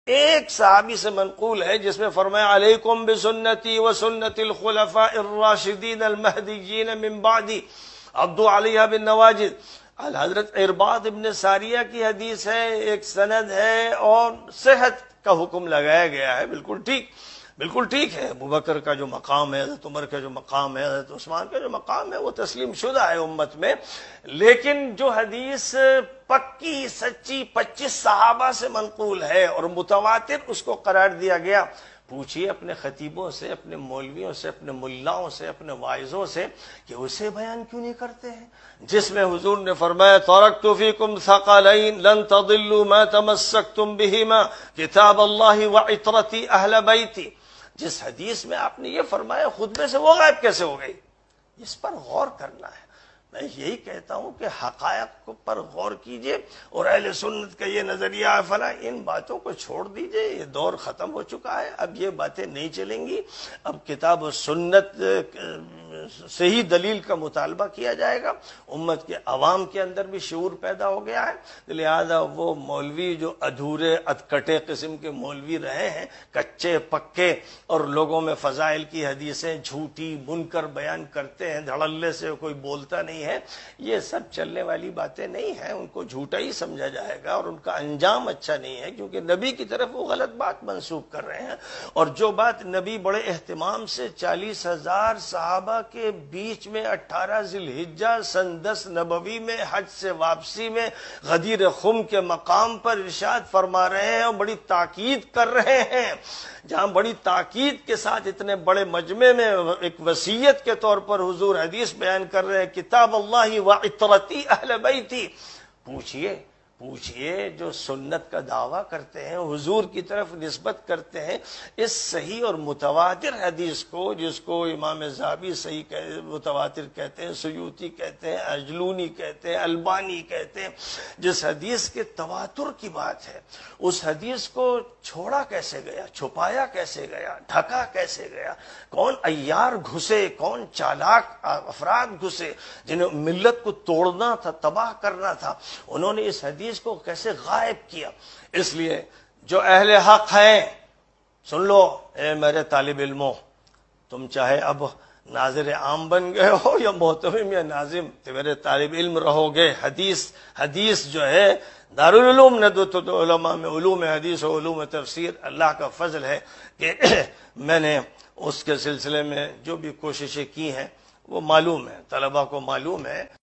ایک صحابی سے منقول ہے جس میں فرمایا علیکم بسنتی وسنت الخلفاء الراشدین المہدیین من بعدی عضوا علیہا بالنواجذ. حضرت ارباض ابن ساریہ کی حدیث ہے، ایک سند ہے اور صحت کا حکم لگایا گیا ہے. بالکل ٹھیک، بالکل ٹھیک ہے. ابوبکر کا جو مقام ہے، حضرت عمر کا جو مقام ہے، حضرت عثمان کا جو مقام ہے وہ تسلیم شدہ ہے امت میں. لیکن جو حدیث پکی سچی 25 صحابہ سے منقول ہے اور متواتر اس کو قرار دیا گیا، پوچھیے اپنے خطیبوں سے، اپنے مولویوں سے، اپنے ملاؤں سے، اپنے واعظوں سے کہ اسے بیان کیوں نہیں کرتے ہیں، جس میں حضور نے فرمایا ترکت فیکم ثقلین لن تضلوا ما تمسکتم بہما کتاب اللہ وعطرتی اہل بیتی. جس حدیث میں آپ نے یہ فرمایا خطبے سے وہ غائب کیسے ہو گئی؟ اس پر غور کرنا ہے. میں یہی کہتا ہوں کہ حقائق پر غور کیجئے، اور اہل سنت کا یہ نظریہ فلاں، ان باتوں کو چھوڑ دیجئے. یہ دور ختم ہو چکا ہے، اب یہ باتیں نہیں چلیں گی. اب کتاب و سنت سے ہی دلیل کا مطالبہ کیا جائے گا. امت کے عوام کے اندر بھی شعور پیدا ہو گیا ہے، لہذا وہ مولوی جو ادھورے ادکٹے قسم کے مولوی رہے ہیں، کچے پکے، اور لوگوں میں فضائل کی حدیثیں جھوٹی منکر بیان کرتے ہیں، دھڑلے سے کوئی بولتا نہیں ہے، یہ سب چلنے والی باتیں نہیں ہیں. ان کو جھوٹا ہی سمجھا جائے گا اور ان کا انجام اچھا نہیں ہے، کیونکہ نبی کی طرف وہ غلط بات منسوب کر رہے ہیں. اور جو بات نبی بڑے اہتمام سے 40,000 صحابہ کے بیچ میں 18 ذی الحجہ سن 10 نبوی میں حج سے واپسی میں غدیر خم کے مقام پر ارشاد فرما رہے ہیں اور بڑی تاکید کر رہے ہیں، جہاں بڑی تاکید کے ساتھ اتنے بڑے مجمع میں ایک وصیت کے طور پر حضور حدیث بیان کر رہے ہیں کتاب اللہ وعطرتی اہل بیتی. پوچھئے جو سنت کا دعویٰ کرتے ہیں، حضور کی طرف نسبت کرتے ہیں، اس صحیح اور متواتر حدیث کو، جس کو امام ذہبی صحیح متواتر کہتے ہیں، سیوطی کہتے ہیں، اجلونی کہتے ہیں، البانی کہتے ہیں، جس حدیث کے تواتر کی بات ہے، اس حدیث کو چھوڑا کیسے گیا، چھپایا کیسے گیا، ڈھکا کیسے گیا؟ کون عیار گھسے، کون چالاک افراد گھسے جنہیں ملت کو توڑنا تھا، تباہ کرنا تھا، انہوں نے اس حدیث کو کیسے غائب کیا؟ اس لیے جو اہل حق ہیں، سن لو اے میرے طالب علموں، تم چاہے اب ناظر عام بن گئے ہو یا محتمم یا ناظم، تو میرے طالب علم رہو گے. حدیث جو ہے دارالعلوم ندوۃ العلماء میں علوم حدیث و علوم تفسیر، اللہ کا فضل ہے کہ میں نے اس کے سلسلے میں جو بھی کوششیں کی ہیں وہ معلوم ہے، طلبہ کو معلوم ہے.